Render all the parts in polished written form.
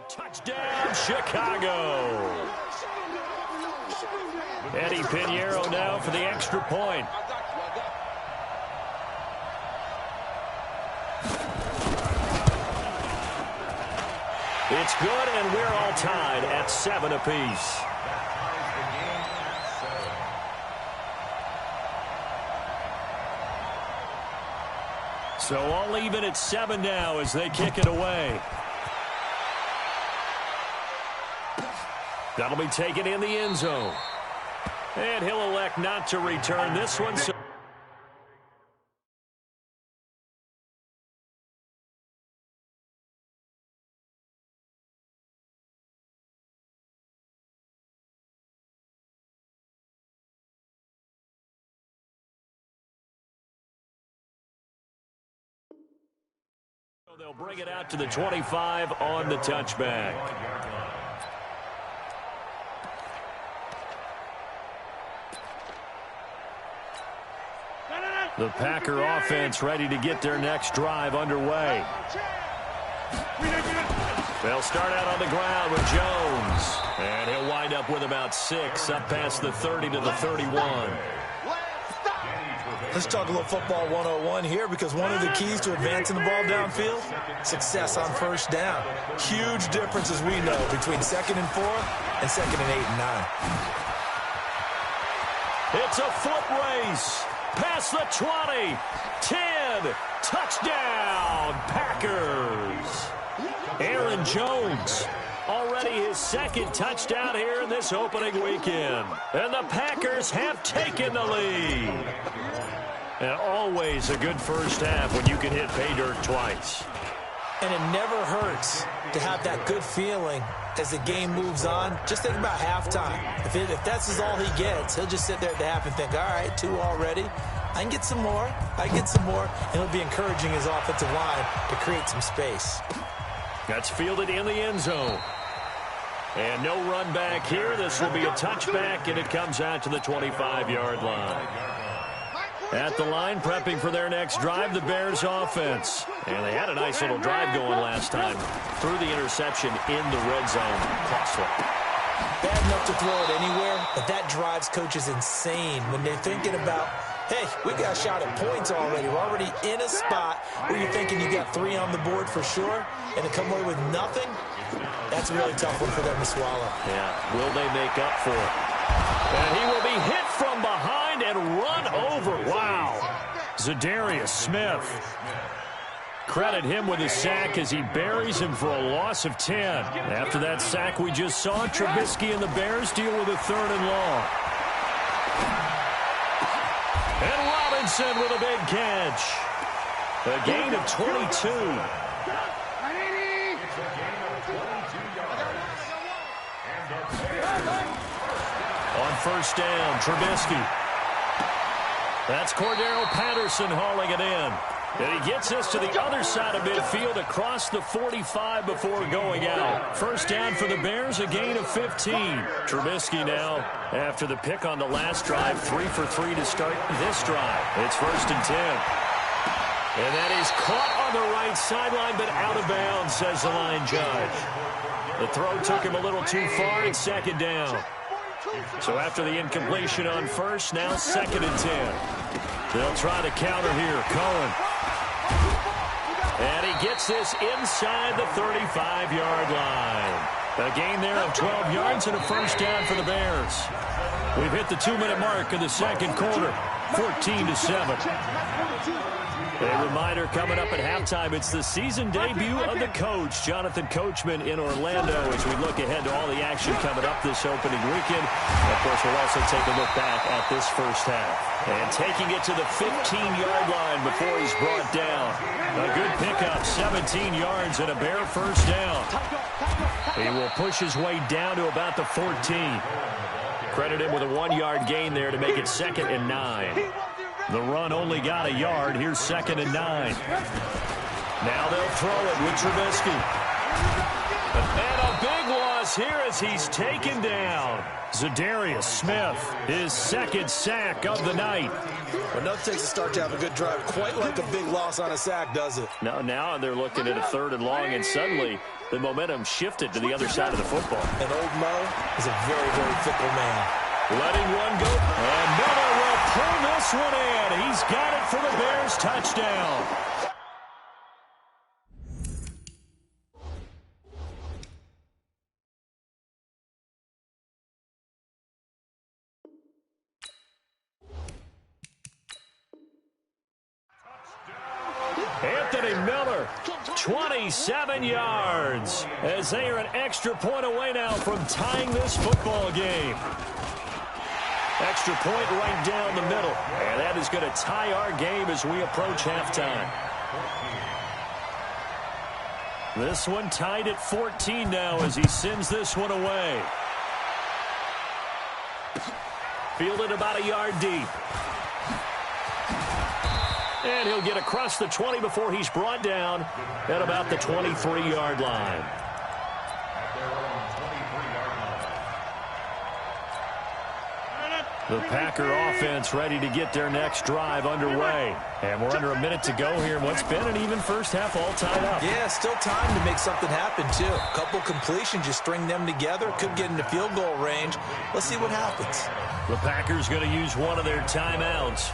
Touchdown, Chicago. Eddie Pinheiro now for the extra point. It's good, and we're all tied at 7 apiece. So all even at 7 now as they kick it away. That'll be taken in the end zone. And he'll elect not to return this one. So they'll bring it out to the 25 on the touchback. The Packer offense ready to get their next drive underway. They'll start out on the ground with Jones. And he'll wind up with about 6, up past the 30 to the 31. Let's talk a little football 101 here, because one of the keys to advancing the ball downfield, success on first down. Huge difference, as we know, between 2nd and 4 and 2nd and 8 and 9. It's a foot race. Past the 20. 10. Touchdown, Packers. Aaron Jones. Already his 2nd touchdown here in this opening weekend. And the Packers have taken the lead. And always a good first half when you can hit pay dirt twice. And it never hurts to have that good feeling as the game moves on. Just think about halftime. If that's all he gets, he'll just sit there at the half and think, all right, 2 already. I can get some more. I can get some more. And he'll be encouraging his offensive line to create some space. That's fielded in the end zone. And no run back here. This will be a touchback, and it comes out to the 25-yard line. At the line, prepping for their next drive, the Bears offense. And they had a nice little drive going last time. Threw the interception in the red zone. Costly. Bad enough to throw it anywhere, but that drives coaches insane when they're thinking about, hey, we got a shot at points already. We're already in a spot where you're thinking you got 3 on the board for sure, and to come away with nothing, that's a really tough one for them to swallow. Yeah, will they make up for it? And he will be hit from behind and run over. Wow. Zadarius Smith. Credit him with a sack as he buries him for a loss of 10. After that sack we just saw, Trubisky and the Bears deal with a 3rd and long. And Robinson with a big catch. A gain of 22. On first down, Trubisky. That's Cordero Patterson hauling it in. And he gets us to the other side of midfield across the 45 before going out. First down for the Bears, a gain of 15. Trubisky now, after the pick on the last drive, 3 for 3 to start this drive. It's 1st and 10. And that is caught on the right sideline, but out of bounds, says the line judge. The throw took him a little too far. It's 2nd down. So after the incompletion on first, now 2nd and 10. They'll try to counter here. Cohen. And he gets this inside the 35-yard line. A gain there of 12 yards and a first down for the Bears. We've hit the 2-minute mark of the 2nd quarter. 14-7. A reminder coming up at halftime, it's the season debut of the coach, Jonathan Coachman in Orlando, as we look ahead to all the action coming up this opening weekend. And of course, we'll also take a look back at this first half. And taking it to the 15-yard line before he's brought down. A good pickup, 17 yards and a Bear first down. He will push his way down to about the 14. Credit him with a 1-yard gain there to make it 2nd and 9. The run only got a yard. Here's 2nd and 9. Now they'll throw it with Trubisky. And a big loss loss here as he's taken down. Zadarius Smith, his second sack of the night. Well, nothing takes a start to have a good drive. Quite like a big loss on a sack, does it? Now they're looking at a 3rd and long, and suddenly the momentum shifted to the other side of the football. And old Mo is a very, very fickle man. Letting one go. And Miller will pull this one in. He's got it for the Bears touchdown. Anthony Miller, 27 yards, as they are an extra point away now from tying this football game. Extra point right down the middle, and that is going to tie our game as we approach halftime. This one tied at 14 now as he sends this one away. Fielded about a yard deep. And he'll get across the 20 before he's brought down at about the 23-yard line. The Packer offense ready to get their next drive underway. And we're under a minute to go here in what's been an even first half all tied up. Yeah, still time to make something happen, too. A couple completions, you string them together, could get into field goal range. Let's see what happens. The Packers going to use one of their timeouts,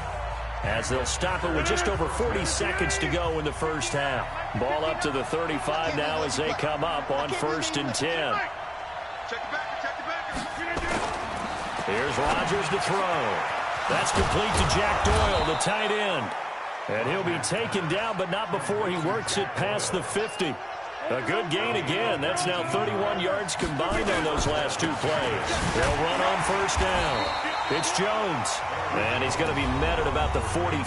as they'll stop it with just over 40 seconds to go in the first half. Ball up to the 35 now as they come up on 1st and 10. Here's Rodgers to throw. That's complete to Jack Doyle, the tight end. And he'll be taken down, but not before he works it past the 50. A good gain again. That's now 31 yards combined on those last 2 plays. They'll run on 1st down. It's Jones, and he's going to be met at about the 43.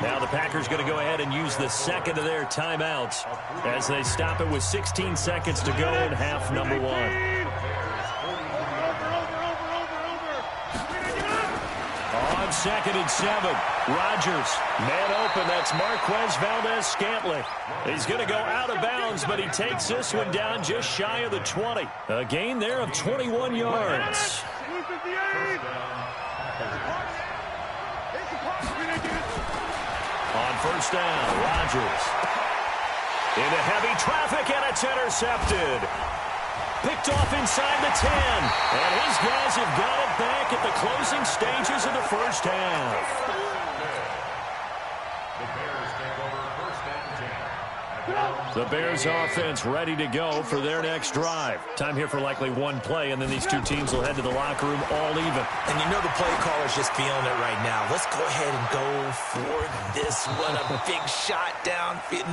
Now the Packers going to go ahead and use the second of their timeouts as they stop it with 16 seconds to go in half number 1. On 2nd and 7, Rodgers, man open, that's Marquez Valdez-Scantling. He's going to go out of bounds, but he takes this one down just shy of the 20. A gain there of 21 yards. On 1st down, Rodgers. Into heavy traffic, and it's intercepted. Picked off inside the 10. And his guys have got it back at the closing stages of the first half. The Bears offense ready to go for their next drive. Time here for likely one play, and then these two teams will head to the locker room all even. And you know the play caller's just feeling it right now. Let's go ahead and go for this one. A big shot downfield.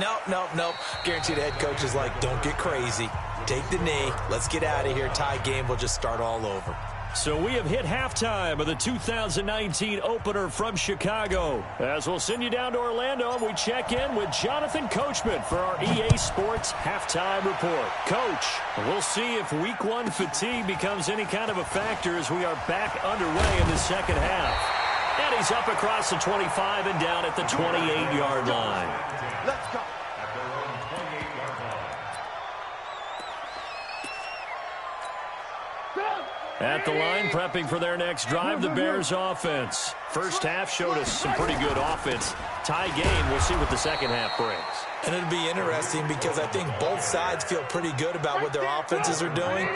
Nope. Guaranteed the head coach is like, don't get crazy. Take the knee. Let's get out of here. Tie game will just start all over. So we have hit halftime of the 2019 opener from Chicago. As we'll send you down to Orlando, and we check in with Jonathan Coachman for our EA Sports Halftime Report. Coach, we'll see if Week 1 fatigue becomes any kind of a factor as we are back underway in the second half. And he's up across the 25 and down at the 28-yard line. Let's go. At the line, prepping for their next drive, the Bears offense. First half showed us some pretty good offense. Tie game, we'll see what the second half brings. And it'll be interesting because I think both sides feel pretty good about what their offenses are doing.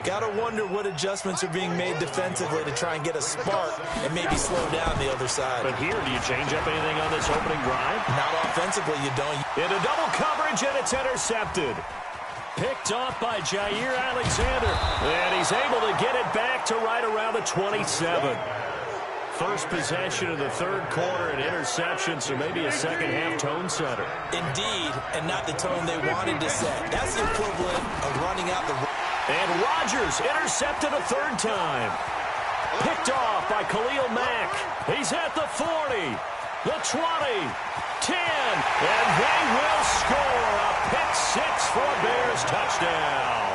Got to wonder what adjustments are being made defensively to try and get a spark and maybe slow down the other side. But here, do you change up anything on this opening drive? Not offensively, you don't. Into double coverage, and it's intercepted. Picked off by Jair Alexander. And he's able to get it back to right around the 27. First possession of the third quarter, an interception, so maybe a second half tone setter. Indeed, and not the tone they wanted to set. That's the equivalent of running out the... And Rodgers intercepted a third time. Picked off by Khalil Mack. He's at the 40, the 20, 10, and they will score a pick six for a Bears touchdown.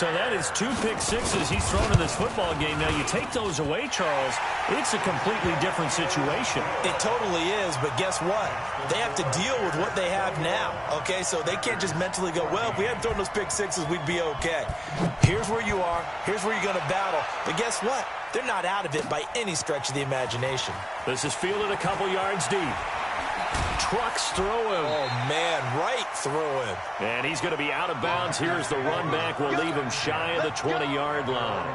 So that is 2 pick sixes he's thrown in this football game. Now, you take those away, Charles, it's a completely different situation. It totally is, but guess what? They have to deal with what they have now, okay? So they can't just mentally go, well, if we hadn't thrown those pick sixes, we'd be okay. Here's where you are. Here's where you're going to battle. But guess what? They're not out of it by any stretch of the imagination. This is fielded a couple yards deep. Trucks through him. Oh, man, right through him. And he's going to be out of bounds. Here's the run back. Will leave him shy of the 20-yard line.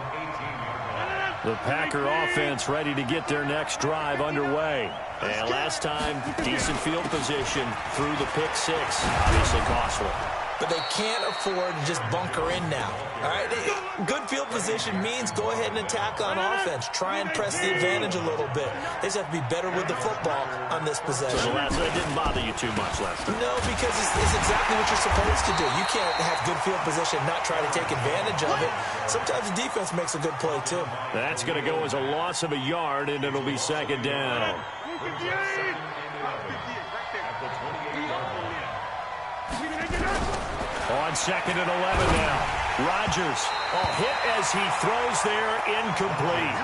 The Packer offense ready to get their next drive underway. And last time, decent field position through the pick six. Obviously costly. But they can't afford to just bunker in now. All right, good field position means go ahead and attack on offense. Try and press the advantage a little bit. They just have to be better with the football on this possession. So that didn't bother you too much last time? No, because it's exactly what you're supposed to do. You can't have good field position and not try to take advantage of it. Sometimes the defense makes a good play, too. That's going to go as a loss of a yard, and it'll be second down. On 2nd and 11 now. Rodgers, hit as he throws there, incomplete.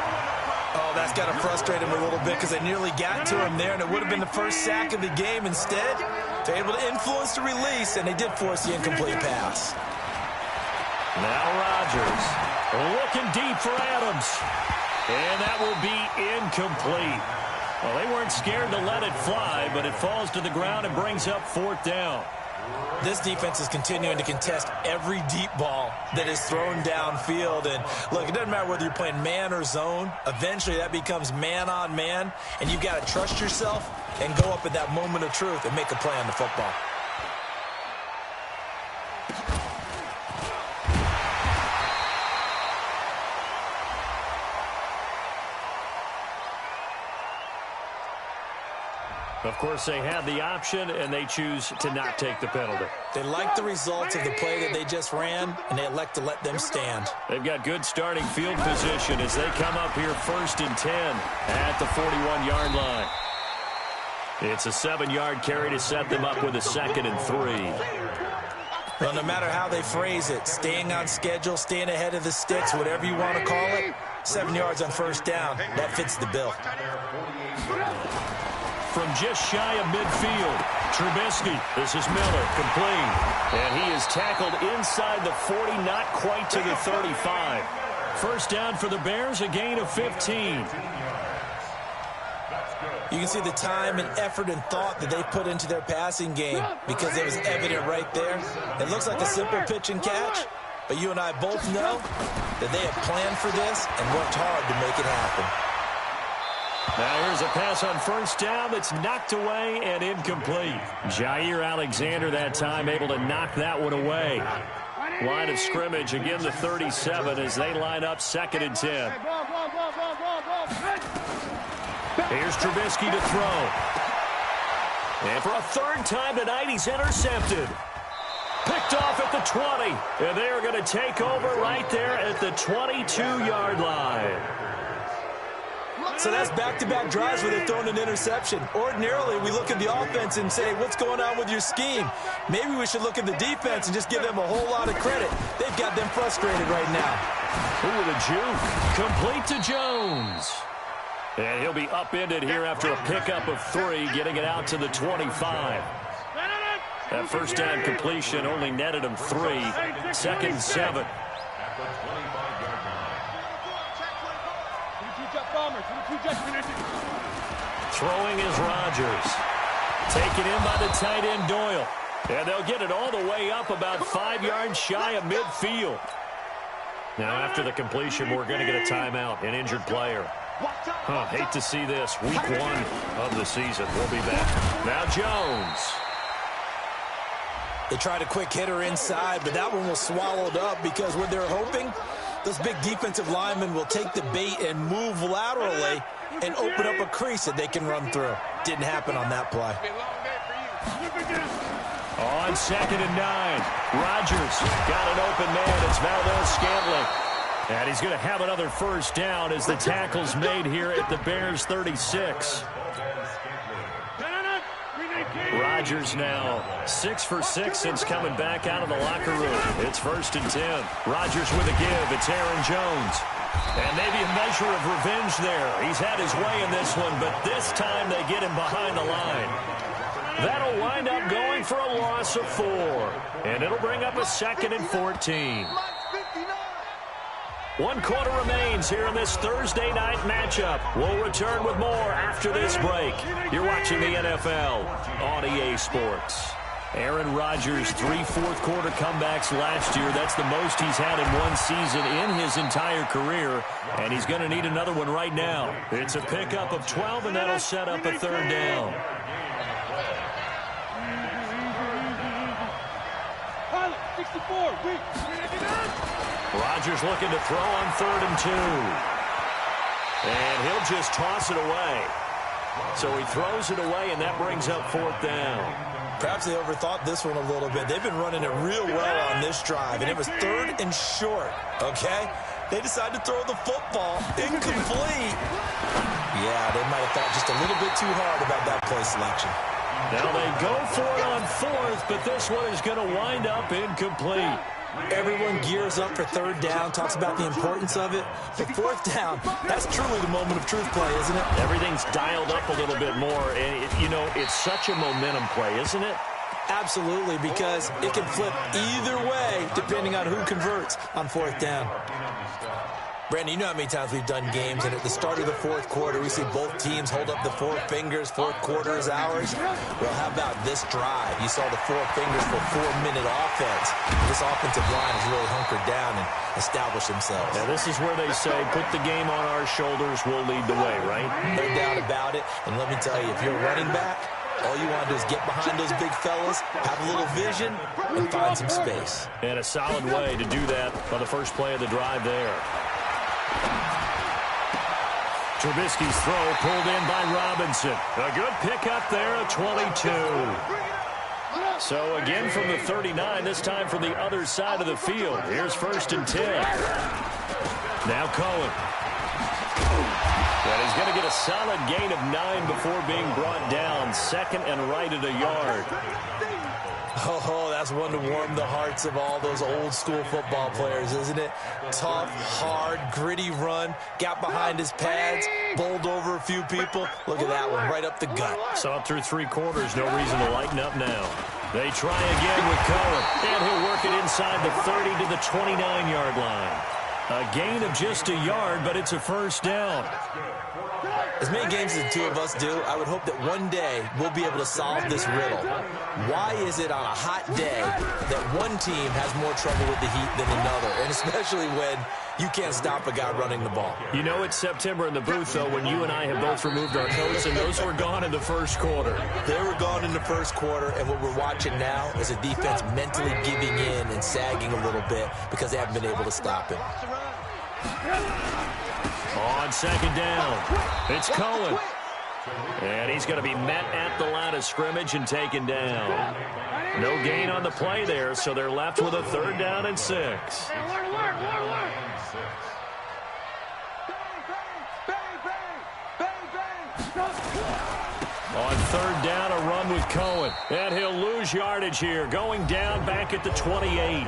Oh, that's got to frustrate him a little bit because they nearly got to him there, and it would have been the first sack of the game. Instead, they're able to influence the release, and they did force the incomplete pass. Now Rodgers looking deep for Adams, and that will be incomplete. Well, they weren't scared to let it fly, but it falls to the ground and brings up 4th down. This defense is continuing to contest every deep ball that is thrown downfield. And, look, it doesn't matter whether you're playing man or zone. Eventually, that becomes man-on-man, and you've got to trust yourself and go up at that moment of truth and make a play on the football. Of course, they had the option, and they choose to not take the penalty. They like the results of the play that they just ran, and they elect to let them stand. They've got good starting field position as they come up here 1st and 10 at the 41-yard line. It's a 7-yard carry to set them up with a 2nd and 3. Well, no matter how they phrase it, staying on schedule, staying ahead of the sticks, whatever you want to call it, 7 yards on 1st down, that fits the bill. From just shy of midfield, Trubisky. This is Miller, complete. And he is tackled inside the 40, not quite to the 35. 1st down for the Bears, a gain of 15. You can see the time and effort and thought that they put into their passing game because it was evident right there. It looks like a simple pitch and catch, but you and I both know that they have planned for this and worked hard to make it happen. Now here's a pass on 1st down that's knocked away and incomplete. Jair Alexander that time able to knock that one away. Line of scrimmage, again the 37 as they line up 2nd and 10. Here's Trubisky to throw. And for a 3rd time tonight, he's intercepted. Picked off at the 20. And they are going to take over right there at the 22-yard line. So that's back-to-back drives where they've thrown an interception. Ordinarily, we look at the offense and say, what's going on with your scheme? Maybe we should look at the defense and just give them a whole lot of credit. They've got them frustrated right now. Ooh, the juke. Complete to Jones. And he'll be upended here after a pickup of 3, getting it out to the 25. That 1st down completion only netted him 3. 2nd and 7. Throwing is Rodgers. Taken in by the tight end Doyle. And they'll get it all the way up about 5 yards shy of midfield. Now after the completion, we're going to get a timeout, an injured player. Hate to see this. Week 1 of the season. We'll be back. Now Jones. They tried a quick hitter inside, but that one was swallowed up because what they're hoping, those big defensive linemen will take the bait and move laterally and open up a crease that they can run through. Didn't happen on that play. On 2nd and 9, Rodgers got an open man. It's Valdez-Scantling. And he's going to have another 1st down as the tackle's made here at the Bears 36. Rodgers now 6 for 6 since coming back out of the locker room. It's 1st and 10. Rodgers with a give. It's Aaron Jones. And maybe a measure of revenge there. He's had his way in this one, but this time they get him behind the line. That'll wind up going for a loss of 4. And it'll bring up a 2nd and 14. 1 quarter remains here in this Thursday night matchup. We'll return with more after this break. You're watching the NFL on EA Sports. Aaron Rodgers, 3 fourth-quarter comebacks last year. That's the most he's had in one season in his entire career, and he's going to need another one right now. It's a pickup of 12, and that'll set up a 3rd down. Rodgers looking to throw on 3rd and 2. And he'll just toss it away. So he throws it away, and that brings up 4th down. Perhaps they overthought this one a little bit. They've been running it real well on this drive, and it was 3rd and short, okay? They decided to throw the football incomplete. Yeah, they might have thought just a little bit too hard about that play selection. Now they go for it on 4th, but this one is going to wind up incomplete. Everyone gears up for 3rd down, talks about the importance of it. But 4th down, that's truly the moment of truth play, isn't it? Everything's dialed up a little bit more. And, it's such a momentum play, isn't it? Absolutely, because it can flip either way depending on who converts on 4th down. Brandon, you know how many times we've done games, and at the start of the 4th quarter, we see both teams hold up the 4 fingers, 4th quarter is ours. Well, how about this drive? You saw the 4 fingers for 4-minute offense. This offensive line has really hunkered down and established themselves. Now, this is where they say, put the game on our shoulders, we'll lead the way, right? No doubt about it. And let me tell you, if you're a running back, all you want to do is get behind those big fellas, have a little vision, and find some space. And a solid way to do that on the first play of the drive there. Trubisky's throw pulled in by Robinson. A good pickup there at 22. So again from the 39, this time from the other side of the field. Here's 1st and 10. Now Cohen. And he's going to get a solid gain of 9 before being brought down. 2nd and right at a yard. Oh, that's one to warm the hearts of all those old school football players, isn't it? Tough, hard, gritty run, got behind his pads, bowled over a few people. Look at that one, right up the gut. Saw it through 3 quarters, no reason to lighten up now. They try again with Cohen, and he'll work it inside the 30 to the 29-yard line. A gain of just a yard, but it's a 1st down. As many games as the two of us do, I would hope that one day we'll be able to solve this riddle. Why is it on a hot day that one team has more trouble with the heat than another, and especially when you can't stop a guy running the ball? You know it's September in the booth, though, when you and I have both removed our coats, and those were gone in the 1st quarter. They were gone in the 1st quarter, and what we're watching now is a defense mentally giving in and sagging a little bit because they haven't been able to stop him. On 2nd down, it's Cohen. And he's going to be met at the line of scrimmage and taken down. No gain on the play there, so they're left with a 3rd down and 6. On 3rd down, a run with Cohen. And he'll lose yardage here, going down back at the 28.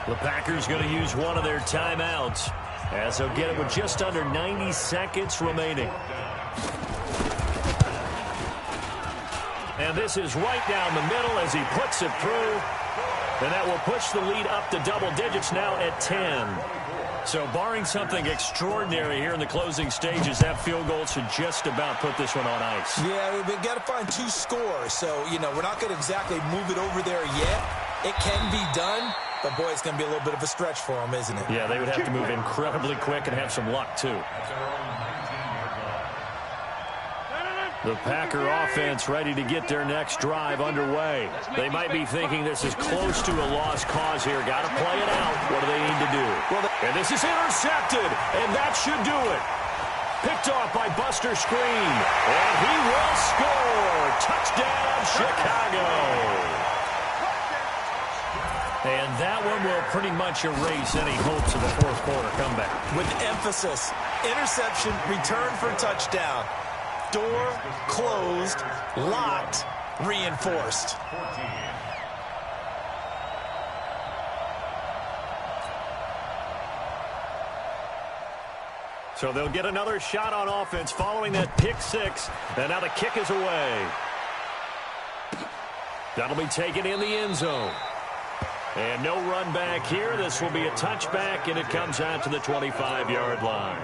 The Packers going to use one of their timeouts, as they'll get it with just under 90 seconds remaining. And this is right down the middle as he puts it through. And that will push the lead up to double digits now at 10. So barring something extraordinary here in the closing stages, that field goal should just about put this one on ice. Yeah, we've got to find 2 scores. So, we're not going to exactly move it over there yet. It can be done. But, boy, it's going to be a little bit of a stretch for them, isn't it? Yeah, they would have to move incredibly quick and have some luck, too. The Packer offense ready to get their next drive underway. They might be thinking this is close to a lost cause here. Got to play it out. What do they need to do? And this is intercepted, and that should do it. Picked off by Buster Screen, and he will score. Touchdown, Chicago. And that one will pretty much erase any hopes of a 4th quarter comeback. With emphasis, interception, return for touchdown. Door closed, locked, reinforced. So they'll get another shot on offense following that pick six. And now the kick is away. That'll be taken in the end zone. And no run back here. This will be a touchback, and it comes out to the 25-yard line.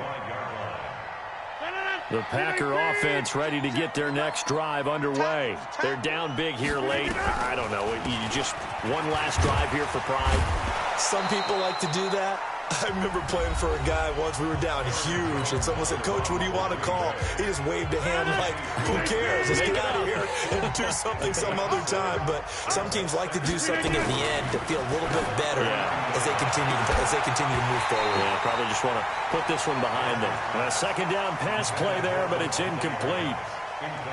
The Packer offense ready to get their next drive underway. They're down big here late. I don't know. You just one last drive here for pride. Some people like to do that. I remember playing for a guy once. We were down huge, and someone said, "Coach, what do you want to call?" He just waved a hand like, "Who cares? Let's get out of here and do something some other time." But some teams like to do something at the end to feel a little bit better as they continue to move forward. Yeah, probably just want to put this one behind them. A second down pass play there, but it's incomplete.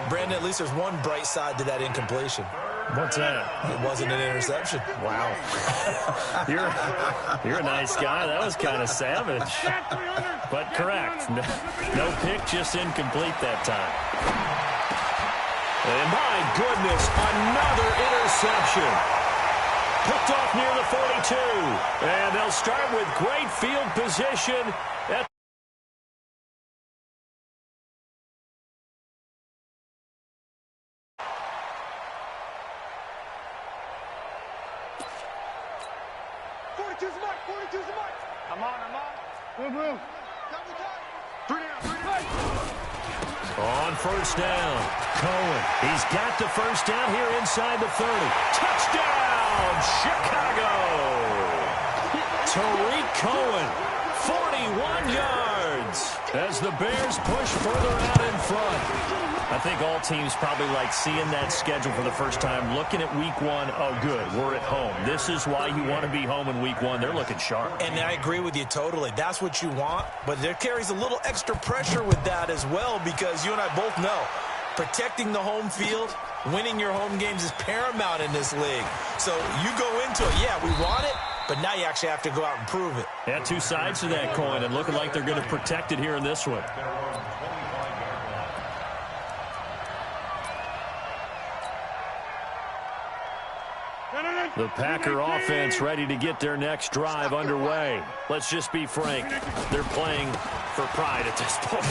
Brandon, at least there's one bright side to that incompletion. What's that? It wasn't an interception. Wow. You're a nice guy. That was kind of savage. But correct. No pick, just incomplete that time. And my goodness, another interception. Picked off near the 42. And they'll start with great field position. That's on first down. Cohen. He's got the first down here inside the 30. Touchdown, Chicago. Tariq Cohen, 41 yards as the Bears push further out in front. I think all teams probably like seeing that schedule for the first time, looking at week one. Oh, good, we're at home. This is why you want to be home in week one. They're looking sharp. And I agree with you totally. That's what you want, but there carries a little extra pressure with that as well, because you and I both know protecting the home field, winning your home games is paramount in this league. So you go into it, yeah, we want it, but now you actually have to go out and prove it. Yeah, two sides to that coin, and looking like they're going to protect it here in this one. The Packer offense ready to get their next drive underway. Let's just be frank. They're playing for pride at this point.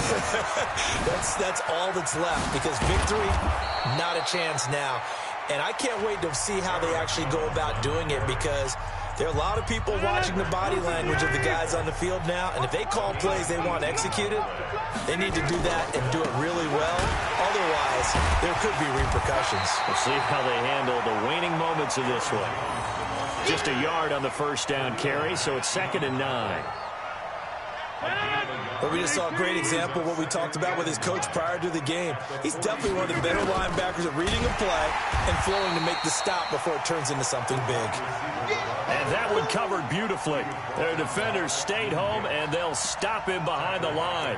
That's all that's left, because victory, not a chance now. And I can't wait to see how they actually go about doing it, because there are a lot of people watching the body language of the guys on the field now, and if they call plays they want executed, they need to do that and do it really well. Otherwise, there could be repercussions. We'll see how they handle the waning moments of this one. Just a yard on the first down carry, so it's 2nd and 9. But we just saw a great example of what we talked about with his coach prior to the game. He's definitely one of the better linebackers at reading a play and flowing to make the stop before it turns into something big. And that one covered beautifully. Their defenders stayed home, and they'll stop him behind the line.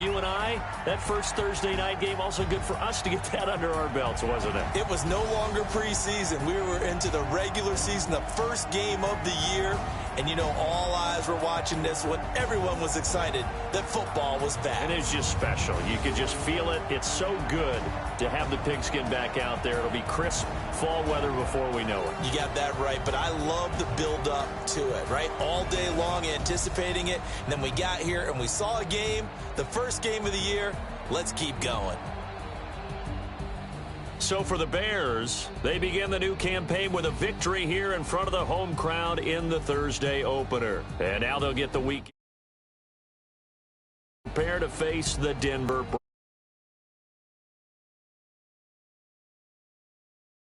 You and I, that first Thursday night game, also good for us to get that under our belts, wasn't it? It was no longer preseason. We were into the regular season, the first game of the year. And, you know, all eyes were watching this when everyone was excited that football was back. And it's just special. You could just feel it. It's so good to have the pigskin back out there. It'll be crisp fall weather before we know it. You got that right, but I love the build-up to it, right? All day long anticipating it. And then we got here and we saw a game, the first game of the year. Let's keep going. So for the Bears, they begin the new campaign with a victory here in front of the home crowd in the Thursday opener. And now they'll get the week prepare to face the Denver